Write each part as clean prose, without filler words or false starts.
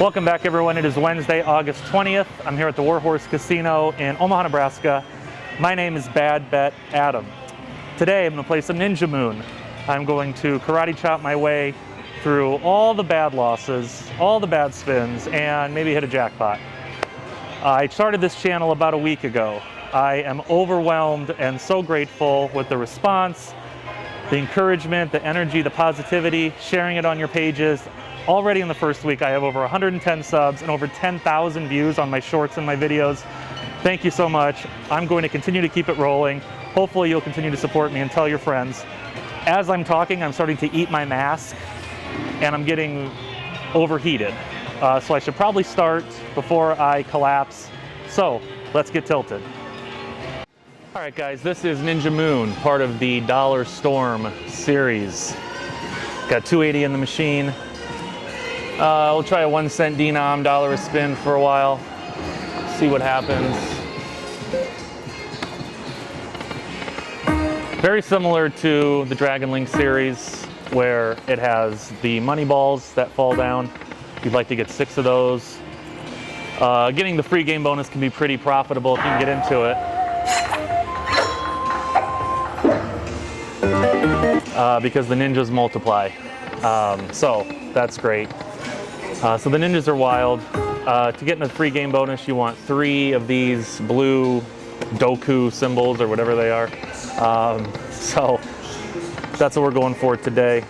Welcome back, everyone. It is Wednesday, August 20th. I'm here at the Warhorse Casino in Omaha, Nebraska. My name is Bad Bet Adam. Today I'm going to play some Ninja Moon. I'm going to karate chop my way through all the bad losses, all the bad spins, and maybe hit a jackpot. I started this channel about a week ago. I am overwhelmed and so grateful with the response, the encouragement, the energy, the positivity, sharing it on your pages. Already in the first week, I have over 110 subs and over 10,000 views on my shorts and my videos. Thank you so much. I'm going to continue to keep it rolling. Hopefully you'll continue to support me and tell your friends. As I'm talking, I'm starting to eat my mask and I'm getting overheated. So I should probably start before I collapse. So let's get tilted. All right, guys, this is Ninja Moon, part of the Dollar Storm series. Got 280 in the machine. We'll try a 1 cent denom, dollar a spin for a while. See what happens. Very similar to the Dragon Link series, where it has the money balls that fall down. You'd like to get 6 of those. Getting the free game bonus can be pretty profitable if you can get into it. Because the ninjas multiply. So that's great. So the ninjas are wild. To get in the free game bonus, you want 3 of these blue Doku symbols or whatever they are. So that's what we're going for today.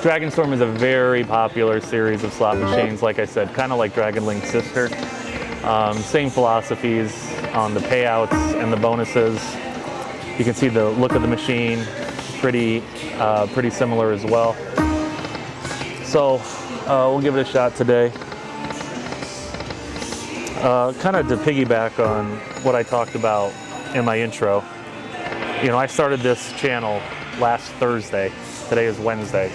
Dragon Storm is a very popular series of slot machines, like I said, kind of like Dragon Link's sister. Same philosophies on the payouts and the bonuses. You can see the look of the machine, pretty similar as well. So we'll give it a shot today. Kind of to piggyback on what I talked about in my intro. You know, I started this channel last Thursday. Today is Wednesday.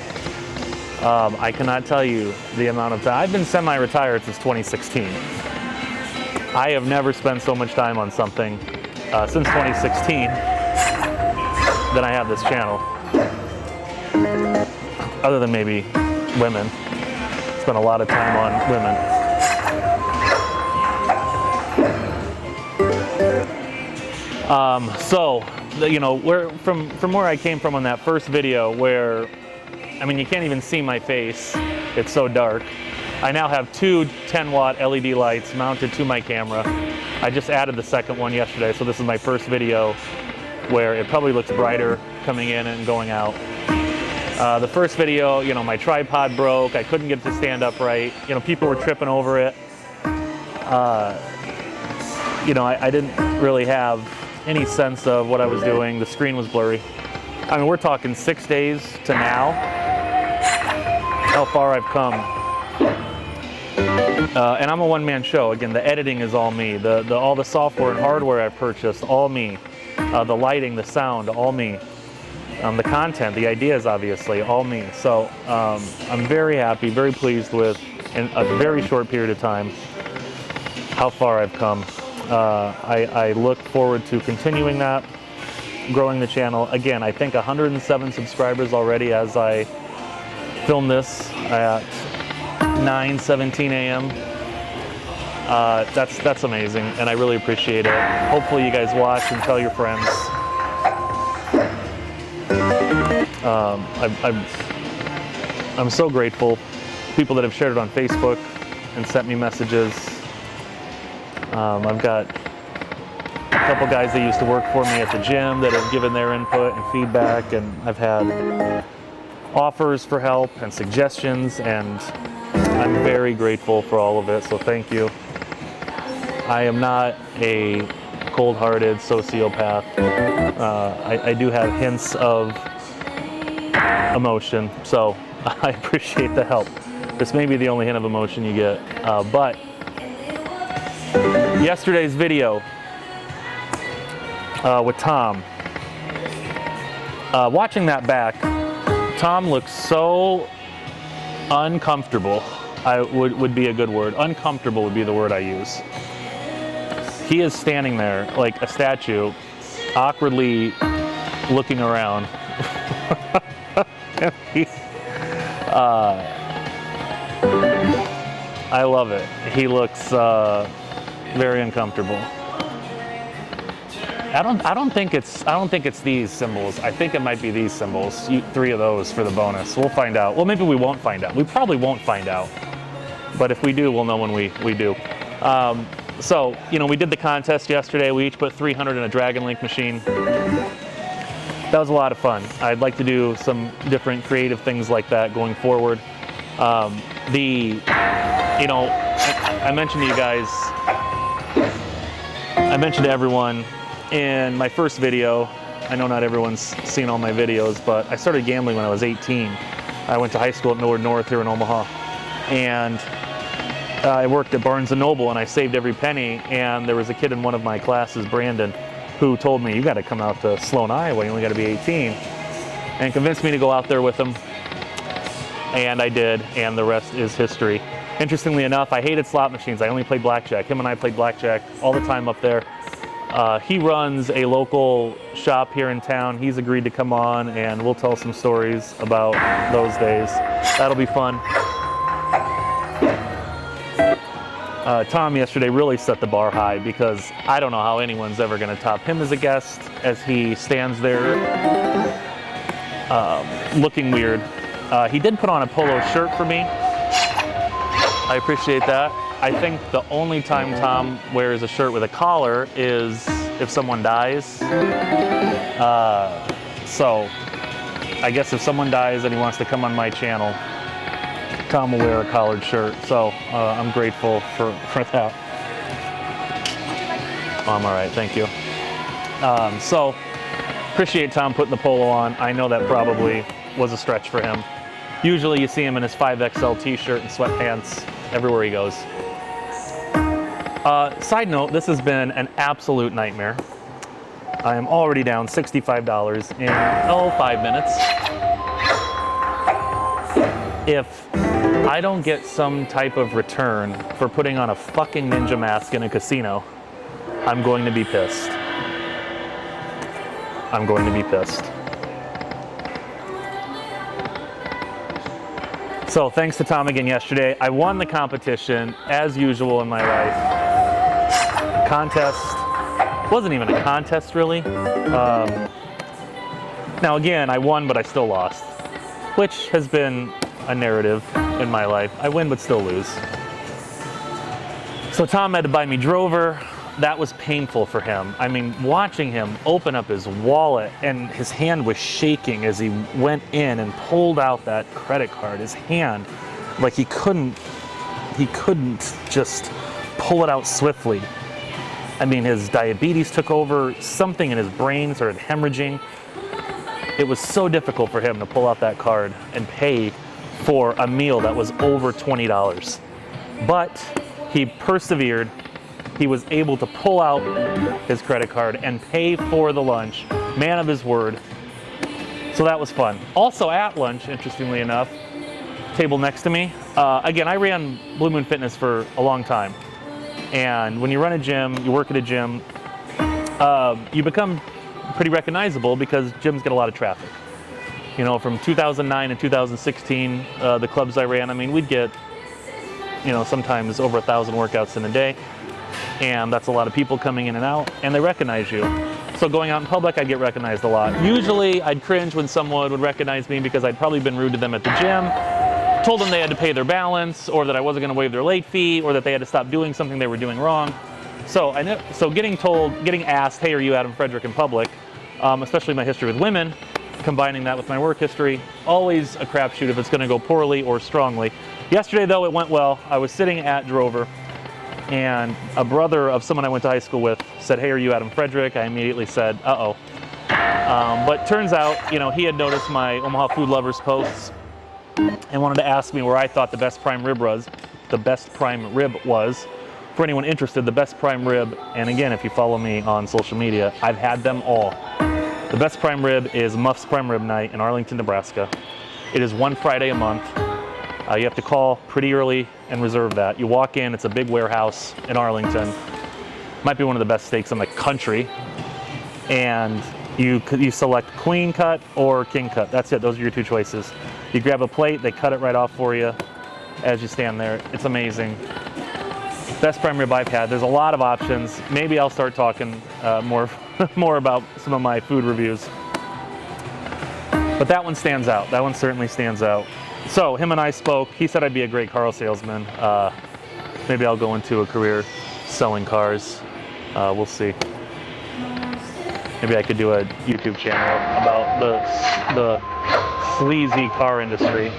I cannot tell you the amount of time. I've been semi-retired since 2016. I have never spent so much time on something since 2016 than I have this channel. Other than maybe women. Spent a lot of time on women. So, you know, from where I came from on that first video, where, I mean, you can't even see my face. It's so dark. I now have 2 10-watt LED lights mounted to my camera. I just added the second one yesterday, so this is my first video where it probably looks brighter coming in and going out. The first video, you know, my tripod broke. I couldn't get it to stand up right. You know, people were tripping over it. You know, I didn't really have any sense of what I was doing. The screen was blurry. I mean, we're talking 6 days to now. How far I've come. And I'm a one-man show. Again, the editing is all me. All the software and hardware I purchased, all me. The lighting, the sound, all me. The content, the ideas, obviously, all me. So I'm very happy, very pleased with, in a very short period of time, how far I've come. I look forward to continuing that, growing the channel. Again, I think 107 subscribers already as I film this at 9:17 a.m. That's amazing, and I really appreciate it. Hopefully you guys watch and tell your friends. I'm so grateful. People that have shared it on Facebook and sent me messages. I've got a couple guys that used to work for me at the gym that have given their input and feedback, and I've had offers for help and suggestions, and I'm very grateful for all of it, so thank you. I am not a cold-hearted sociopath. I do have hints of emotion, so I appreciate the help. This may be the only hint of emotion you get, but yesterday's video with Tom, watching that back, Tom looks so uncomfortable. Would be a good word. Uncomfortable would be the word I use. He is standing there like a statue, awkwardly looking around. I love it. He looks very uncomfortable. I don't think it's these symbols. I think it might be these symbols. 3 of those for the bonus. We'll find out. Well, maybe we won't find out. We probably won't find out. But if we do, we'll know when we do. So, you know, we did the contest yesterday. We each put 300 in a Dragon Link machine. That was a lot of fun. I'd like to do some different creative things like that going forward. You know, I mentioned to you guys, I mentioned to everyone in my first video, I know not everyone's seen all my videos, but I started gambling when I was 18. I went to high school at Millward North here in Omaha. And I worked at Barnes & Noble and I saved every penny, and there was a kid in one of my classes, Brandon, who told me, you got to come out to Sloan, Iowa, you only got to be 18, and convinced me to go out there with him. And I did, and the rest is history. Interestingly enough, I hated slot machines. I only played blackjack. Him and I played blackjack all the time up there. He runs a local shop here in town. He's agreed to come on, and we'll tell some stories about those days. That'll be fun. Tom yesterday really set the bar high, because I don't know how anyone's ever going to top him as a guest, as he stands there looking weird. He did put on a polo shirt for me. I appreciate that. I think the only time Tom wears a shirt with a collar is if someone dies. So I guess if someone dies and he wants to come on my channel, Tom will wear a collared shirt. So I'm grateful for that. Oh, I'm all right, thank you. So appreciate Tom putting the polo on. I know that probably was a stretch for him. Usually you see him in his 5XL t-shirt and sweatpants everywhere he goes. Side note, this has been an absolute nightmare. I am already down $65 in 5 minutes. If I don't get some type of return for putting on a fucking ninja mask in a casino, I'm going to be pissed. I'm going to be pissed. So thanks to Tom again yesterday. I won the competition, as usual in my life. Contest wasn't even a contest, really. Now again, I won, but I still lost, which has been a narrative in my life. I win, but still lose. So Tom had to buy me Drover. That was painful for him. I mean, watching him open up his wallet, and his hand was shaking as he went in and pulled out that credit card. His hand, like he couldn't just pull it out swiftly. I mean, his diabetes took over, something in his brain started hemorrhaging. It was so difficult for him to pull out that card and pay for a meal that was over $20. But he persevered. He was able to pull out his credit card and pay for the lunch. Man of his word. So that was fun. Also at lunch, interestingly enough, table next to me. Again, I ran Blue Moon Fitness for a long time. And when you run a gym, you work at a gym, you become pretty recognizable because gyms get a lot of traffic. You know, from 2009 and 2016, the clubs I ran, I mean, we'd get, you know, sometimes over 1,000 workouts in a day. And that's a lot of people coming in and out, and they recognize you. So going out in public, I'd get recognized a lot. Usually, I'd cringe when someone would recognize me because I'd probably been rude to them at the gym, told them they had to pay their balance, or that I wasn't going to waive their late fee, or that they had to stop doing something they were doing wrong. So getting asked, hey, are you Adam Frederick in public, especially my history with women, combining that with my work history, always a crapshoot if it's going to go poorly or strongly. Yesterday, though, it went well. I was sitting at Drover, and a brother of someone I went to high school with said, hey, are you Adam Frederick? I immediately said, uh-oh. But turns out, you know, he had noticed my Omaha Food Lovers posts and wanted to ask me where I thought the best prime rib was. For anyone interested, the best prime rib, and again, if you follow me on social media, I've had them all. The best prime rib is Muff's Prime Rib Night in Arlington, Nebraska. It is one Friday a month. You have to call pretty early and reserve that. You walk in, it's a big warehouse in Arlington. Might be one of the best steaks in the country. And you select queen cut or king cut. That's it, those are your two choices. You grab a plate, they cut it right off for you. as you stand there. It's amazing. Best prime rib I've had. There's a lot of options. Maybe I'll start talking more about some of my food reviews. But that one stands out. That one certainly stands out. So him and I spoke. He said I'd be a great car salesman. Maybe I'll go into a career selling cars. We'll see. Maybe I could do a YouTube channel about the sleazy car industry.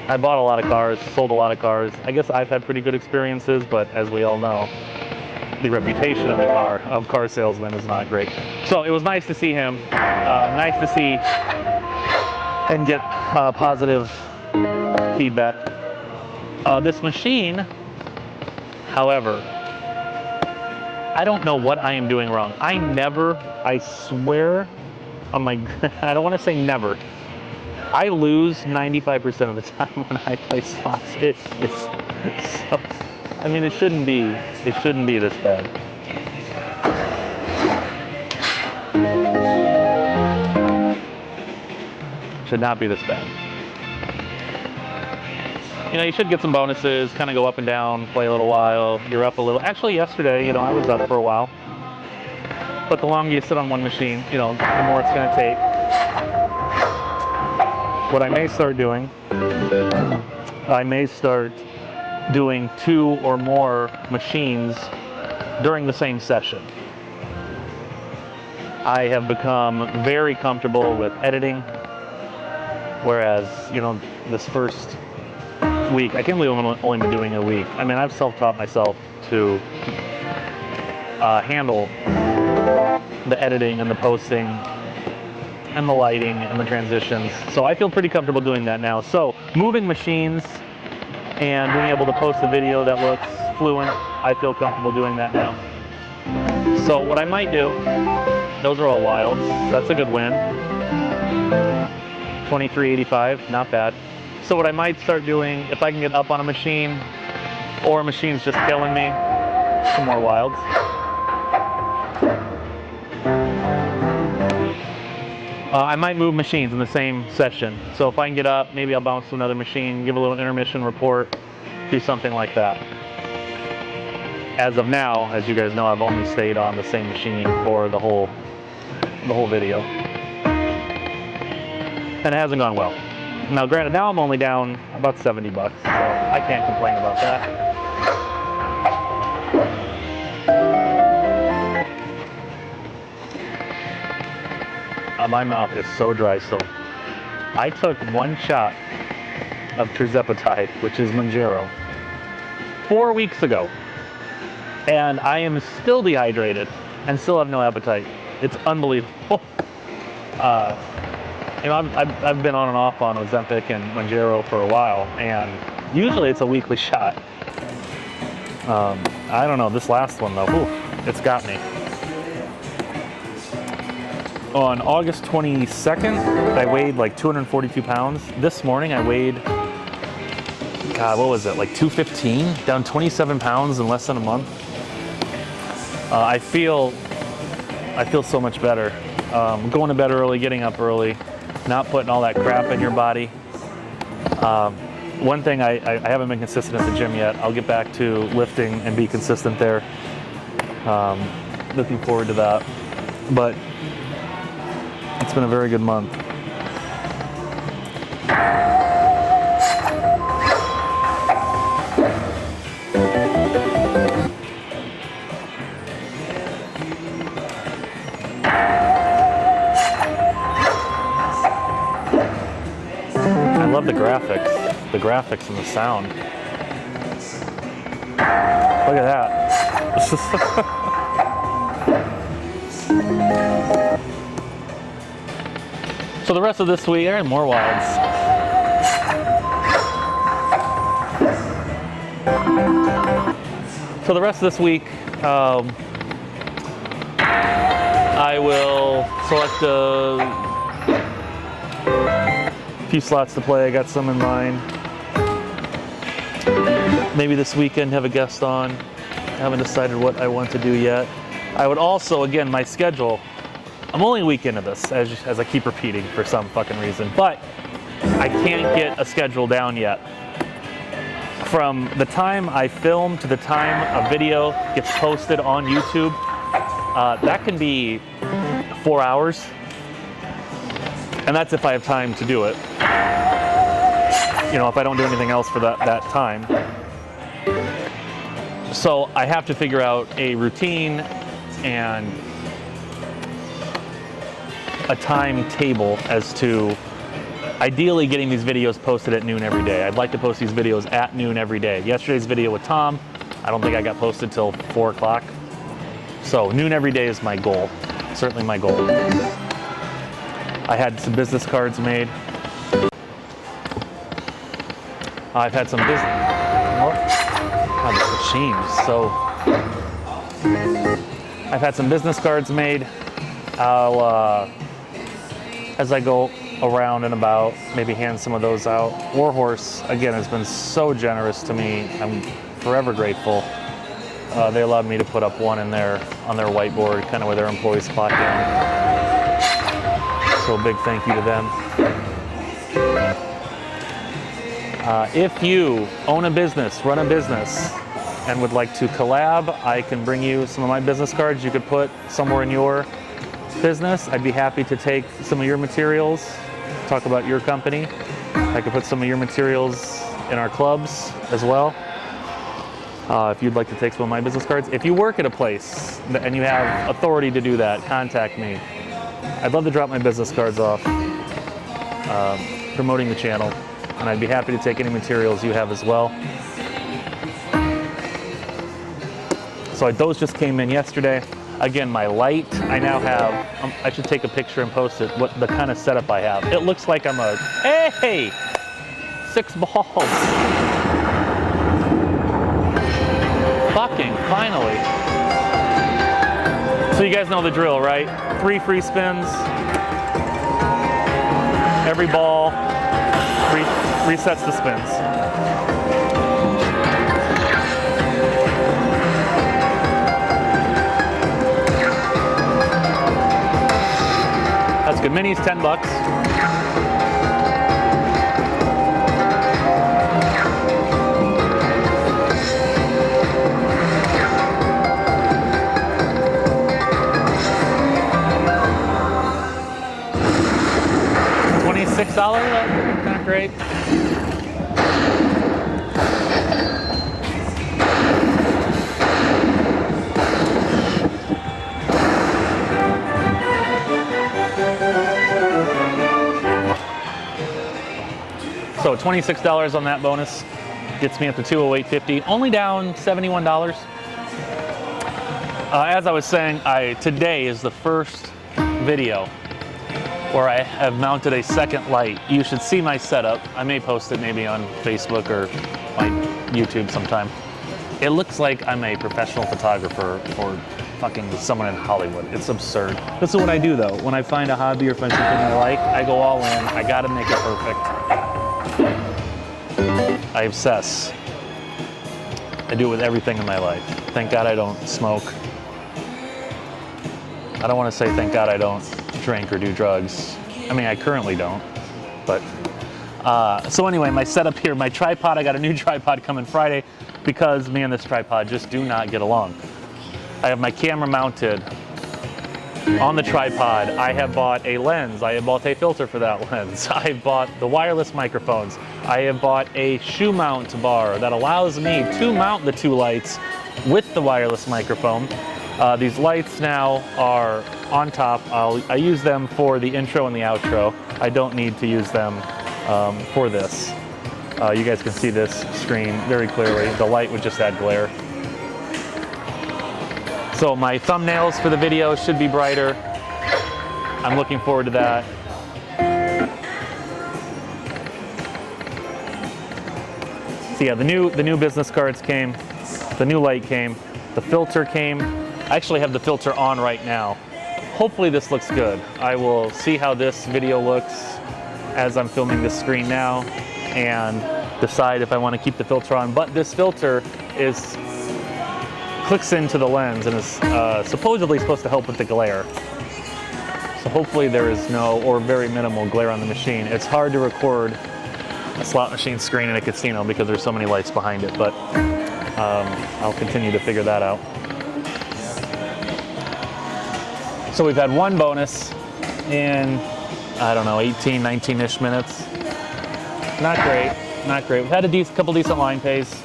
I bought a lot of cars, sold a lot of cars. I guess I've had pretty good experiences, but as we all know, the reputation of car salesmen is not great. So it was nice to see him. Nice to see and get positive feedback. This machine, however, I don't know what I am doing wrong. I swear on my, I don't want to say never. I lose 95% of the time when I play slots. It's so, I mean, it shouldn't be this bad. Should not be this bad. You know, you should get some bonuses, kind of go up and down, play a little while, you're up a little. Actually, yesterday, you know, I was up for a while. But the longer you sit on one machine, you know, the more it's going to take. What I may start doing, I may start doing 2 or more machines during the same session. I have become very comfortable with editing, whereas, you know, this first week, I can't believe I've only been doing a week. I mean, I've self-taught myself to handle the editing and the posting and the lighting and the transitions. So I feel pretty comfortable doing that now. So moving machines and being able to post a video that looks fluent, I feel comfortable doing that now. So what I might do, those are all wilds. That's a good win. 23.85, not bad. So what I might start doing, if I can get up on a machine or a machine's just killing me, some more wilds. I might move machines in the same session. So if I can get up, maybe I'll bounce to another machine, give a little intermission report, do something like that. As of now, as you guys know, I've only stayed on the same machine for the whole video. And it hasn't gone well. Now granted, now I'm only down about 70 bucks, so I can't complain about that. My mouth is so dry still. I took 1 shot of tirzepatide, which is Mounjaro, 4 weeks ago, and I am still dehydrated and still have no appetite. It's unbelievable. You know, I've been on and off on Ozempic and Mounjaro for a while, and usually it's a weekly shot. I don't know, this last one though, it's got me. On August 22nd, I weighed like 242 pounds. This morning I weighed, God, what was it, like 215? Down 27 pounds in less than a month. I feel so much better. Going to bed early, getting up early, not putting all that crap in your body. One thing, I haven't been consistent at the gym yet. I'll get back to lifting and be consistent there. Looking forward to that. But it's been a very good month. I love the graphics and the sound. Look at that. So the rest of this week, and more wilds. So the rest of this week, I will select a few slots to play. I got some in mind. Maybe this weekend have a guest on. I haven't decided what I want to do yet. I would also, again, my schedule, I'm only a week into this, as I keep repeating for some fucking reason, but I can't get a schedule down yet. From the time I film to the time a video gets posted on YouTube, that can be 4 hours. And that's if I have time to do it. You know, if I don't do anything else for that time. So I have to figure out a routine and a timetable as to ideally getting these videos posted at noon every day. I'd like to post these videos at noon every day. Yesterday's video with Tom, I don't think I got posted till 4 o'clock. So noon every day is my goal, certainly my goal. I had some business cards made. I've had some business, God, this machine is so. I've had some business cards made. I'll, as I go around and about, maybe hand some of those out. Warhorse, again, has been so generous to me. I'm forever grateful. They allowed me to put up one in there on their whiteboard, kind of where their employees clock in. So a big thank you to them. If you own a business, run a business, and would like to collab, I can bring you some of my business cards you could put somewhere in your business. I'd be happy to take some of your materials, talk about your company. I could put some of your materials in our clubs as well. If you'd like to take some of my business cards. If you work at a place and you have authority to do that, contact me. I'd love to drop my business cards off promoting the channel, and I'd be happy to take any materials you have as well. So those just came in yesterday. Again, my light, I now have, I should take a picture and post it, what the kind of setup I have. It looks like I'm a, hey, 6 balls. Fucking, finally. So you guys know the drill, right? 3 free spins. Every ball resets the spins. That's good. Minis, $10. $26, that's kind of great. So $26 on that bonus gets me up to $208.50, only down $71. As I was saying, today is the first video where I have mounted a second light. You should see my setup. I may post it maybe on Facebook or my YouTube sometime. It looks like I'm a professional photographer or fucking someone in Hollywood. It's absurd. This is what I do though. When I find a hobby or find something I like, I go all in. I gotta make it perfect. I obsess. I do it with everything in my life. Thank God I don't smoke. I don't want to say thank God I don't drink or do drugs. I mean, I currently don't, but so anyway, my setup here, my tripod, I got a new tripod coming Friday because me and this tripod just do not get along. I have my camera mounted on the tripod. I have bought a lens. I have bought a filter for that lens. I have bought the wireless microphones. I have bought a shoe mount bar that allows me to mount the 2 lights with the wireless microphone. These lights now are on top. I use them for the intro and the outro. I don't need to use them for this. You guys can see this screen very clearly. The light would just add glare. So my thumbnails for the video should be brighter. I'm looking forward to that. So yeah, the new business cards came, the new light came, the filter came. I actually have the filter on right now. Hopefully this looks good. I will see how this video looks as I'm filming this screen now and decide if I want to keep the filter on. But this filter clicks into the lens and is supposedly supposed to help with the glare. So hopefully there is no or very minimal glare on the machine. It's hard to record a slot machine screen in a casino because there's so many lights behind it, but I'll continue to figure that out. So we've had one bonus in, I don't know, 18, 19-ish minutes. Not great, not great. We've had a couple decent line pays.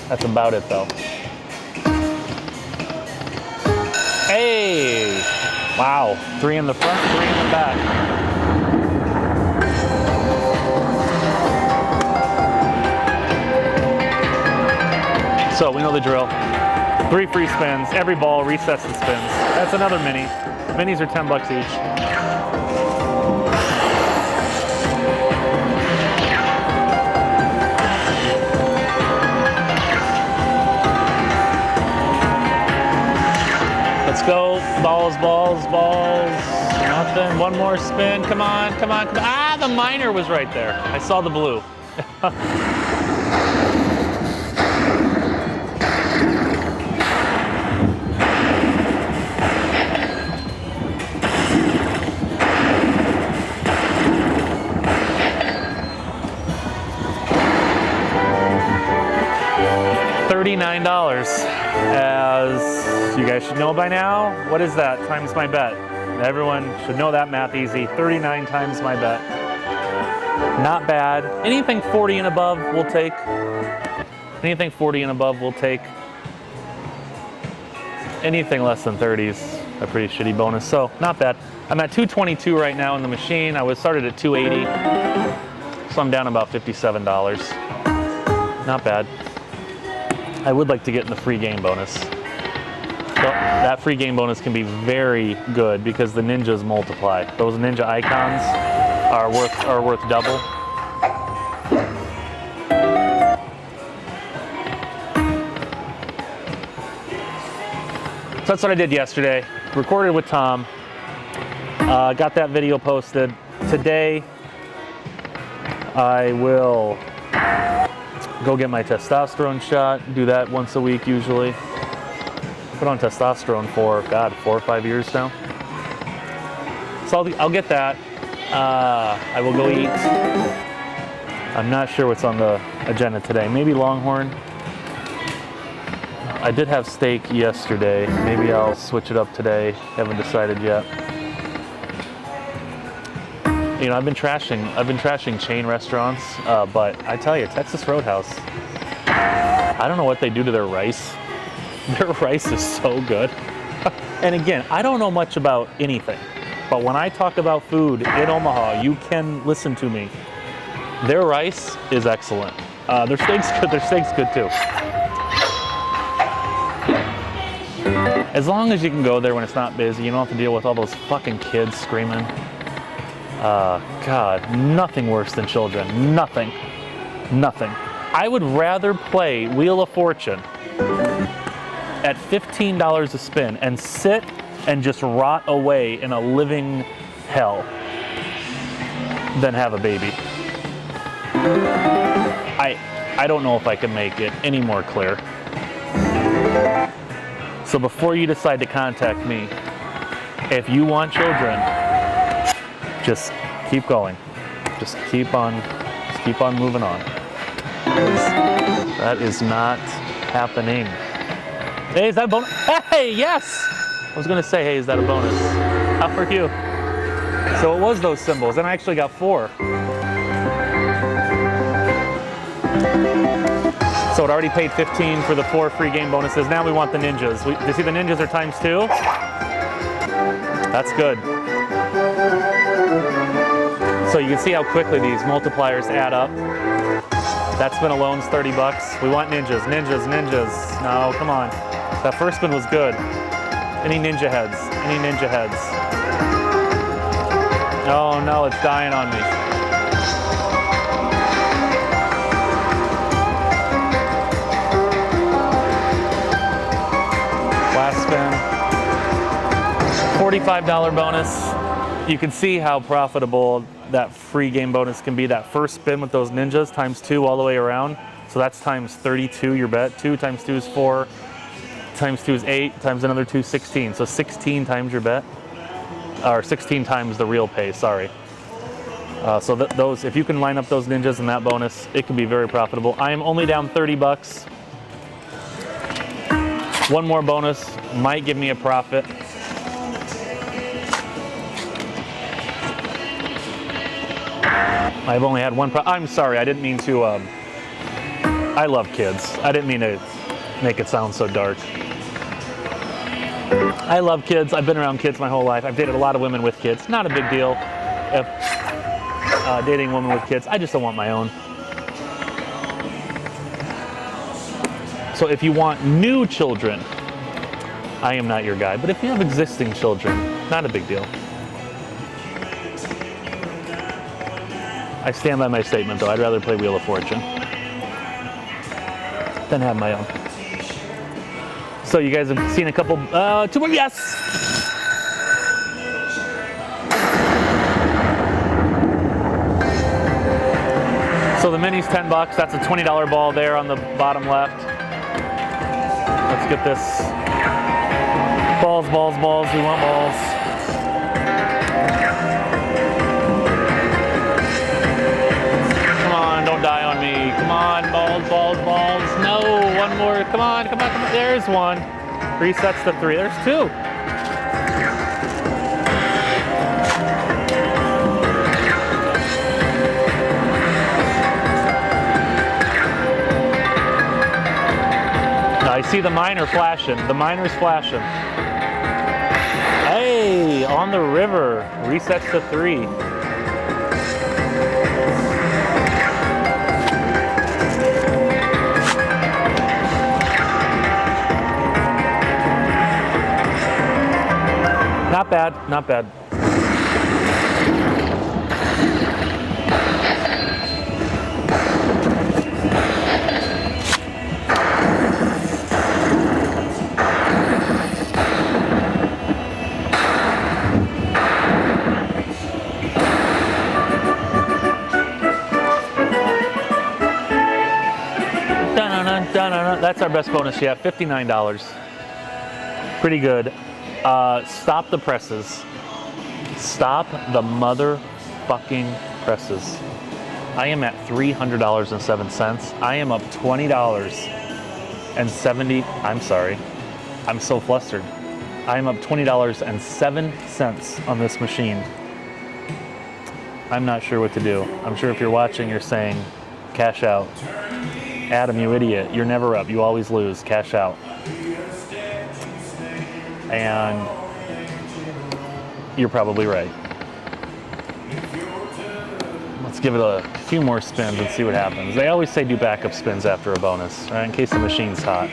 That's about it though. Hey! Wow, 3 in the front, 3 in the back. So we know the drill. 3 free spins, every ball resets and spins. That's another mini. Minis are 10 bucks each. Let's go, balls, balls, balls. Nothing, one more spin, come on, come on, come on. Ah, the minor was right there. I saw the blue. $39, as you guys should know by now. What is that times my bet? Everyone should know that math easy. 39 times my bet. Not bad. Anything 40 and above we'll take. Anything 40 and above we'll take. Anything less than 30 is a pretty shitty bonus, so not bad. I'm at 222 right now in the machine. I was started at 280, so I'm down about $57. Not bad. I would like to get in the free game bonus. So that free game bonus can be very good because the ninjas multiply. Those ninja icons are worth double. So that's what I did yesterday. Recorded with Tom. Got that video posted. Today I will go get my testosterone shot, do that once a week usually. Put on testosterone for, God, 4 or 5 years now. So I'll get that. I will go eat. I'm not sure what's on the agenda today. Maybe Longhorn. I did have steak yesterday. Maybe I'll switch it up today. Haven't decided yet. You know, I've been trashing chain restaurants, but I tell you, Texas Roadhouse, I don't know what they do to their rice. Their rice is so good. And again, I don't know much about anything, but when I talk about food in Omaha, you can listen to me. Their rice is excellent. Their steak's good. Their steak's good too. As long as you can go there when it's not busy, you don't have to deal with all those fucking kids screaming. God, nothing worse than children. Nothing. Nothing. I would rather play Wheel of Fortune at $15 a spin and sit and just rot away in a living hell than have a baby. I don't know if I can make it any more clear. So before you decide to contact me, if you want children, just keep going. Just keep on moving on. That is not happening. Hey, is that a bonus? Hey, yes! I was gonna say, hey, is that a bonus? How for you? So it was those symbols, and I actually got 4. So it already paid 15 for the 4 free game bonuses. Now we want the ninjas. You see the ninjas are ×2? That's good. So you can see how quickly these multipliers add up. That spin alone's 30 bucks. We want ninjas, ninjas, ninjas. No, come on. That first spin was good. Any ninja heads? Any ninja heads? Oh no, it's dying on me. Last spin. $45 bonus. You can see how profitable that free game bonus can be. That first spin with those ninjas ×2 all the way around. So that's ×32 your bet. 2 × 2 is 4. times 2 is 8, times another 2 is 16. So 16 times your bet, or 16 times the real pay, sorry. So those, if you can line up those ninjas and that bonus, it can be very profitable. I am only down 30 bucks. One more bonus might give me a profit. I've only had one I'm sorry, I didn't mean to, I love kids. I didn't mean to make it sound so dark. I love kids. I've been around kids my whole life. I've dated a lot of women with kids. Not a big deal if dating a woman with kids. I just don't want my own. So if you want new children, I am not your guy. But if you have existing children, not a big deal. I stand by my statement though. I'd rather play Wheel of Fortune than have my own. So you guys have seen a couple, 2 more, yes! So the mini's 10 bucks. That's a $20 ball there on the bottom left. Let's get this. Balls, balls, balls. We want balls. Come on, don't die on me. Come on, balls, balls, balls. No, one more. Come on, come on, come on. There's one. Resets to 3. There's 2. I see the miner flashing. The miner's flashing. Hey, on the river. Resets to 3. Not bad, not bad. That's our best bonus yet, $59. Pretty good. Stop the presses. Stop the motherfucking presses. I am at $300.07. I am up $20.70. I'm sorry. I'm so flustered. I am up $20.07 on this machine. I'm not sure what to do. I'm sure if you're watching, you're saying, cash out. Adam, you idiot. You're never up. You always lose. Cash out. And you're probably right. Let's give it a few more spins and see what happens. They always say do backup spins after a bonus, right? In case the machine's hot.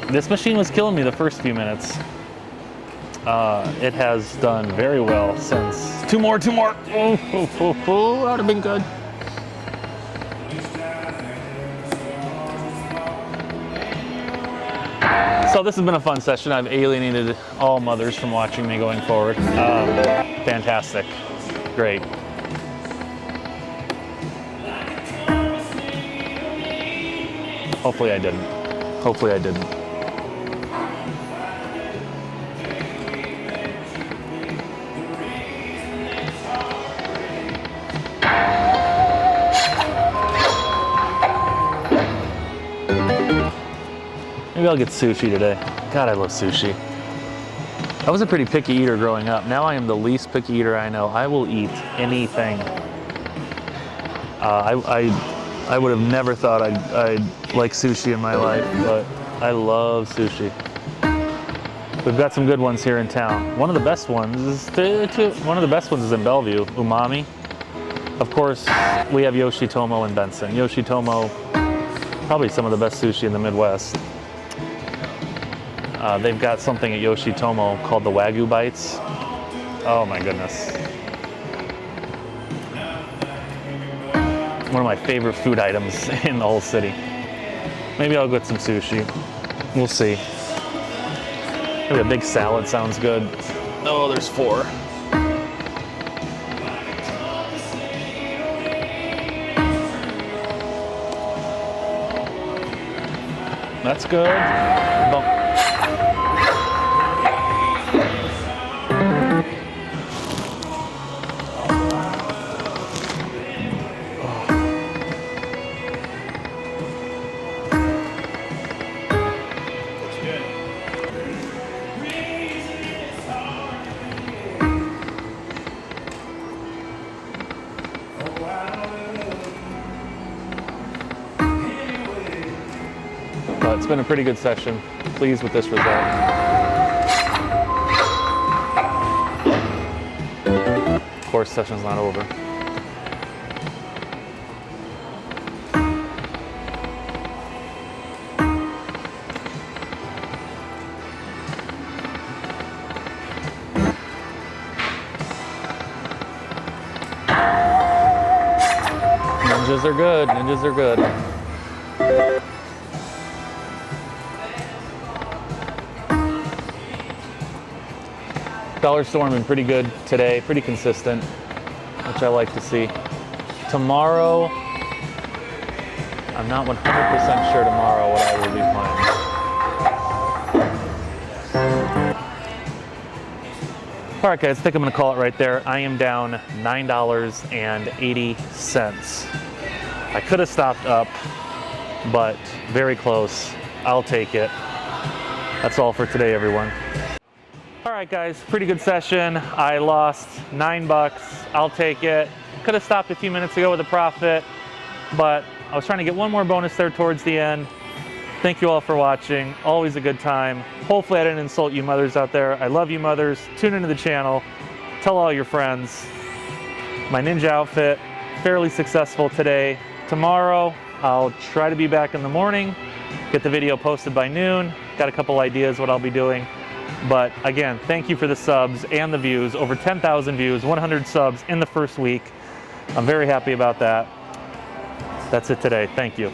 This machine was killing me the first few minutes. It has done very well since. Two more. Oh, that would have been good. So this has been a fun session. I've alienated all mothers from watching me going forward. Fantastic. Great. Hopefully I didn't. Hopefully I didn't. Maybe I'll get sushi today. God, I love sushi. I was a pretty picky eater growing up. Now I am the least picky eater I know. I will eat anything. I would have never thought I'd like sushi in my life, but I love sushi. We've got some good ones here in town. One of the best ones is in Bellevue, Umami. Of course, we have Yoshitomo in Benson. Yoshitomo, probably some of the best sushi in the Midwest. They've got something at Yoshitomo called the Wagyu Bites. Oh my goodness. One of my favorite food items in the whole city. Maybe I'll get some sushi. We'll see. Maybe a big salad sounds good. Oh, there's 4. That's good. But it's been a pretty good session. Pleased with this result. Of course, session's not over. Ninjas are good. Ninjas are good. Dollar storming pretty good today, pretty consistent, which I like to see. Tomorrow, I'm not 100% sure tomorrow what I will be playing. All right, guys, I think I'm gonna call it right there. I am down $9.80. I could have stopped up, but very close. I'll take it. That's all for today, everyone. All right, guys, pretty good session. I lost $9. I'll take it. Could have stopped a few minutes ago with a profit, but I was trying to get one more bonus there towards the end. Thank you all for watching. Always a good time. Hopefully I didn't insult you mothers out there. I love you mothers. Tune into the channel. Tell all your friends. My ninja outfit, fairly successful today. Tomorrow, I'll try to be back in the morning, get the video posted by noon. Got a couple ideas what I'll be doing. But again, thank you for the subs and the views. Over 10,000 views, 100 subs in the first week. I'm very happy about that. That's it today. Thank you.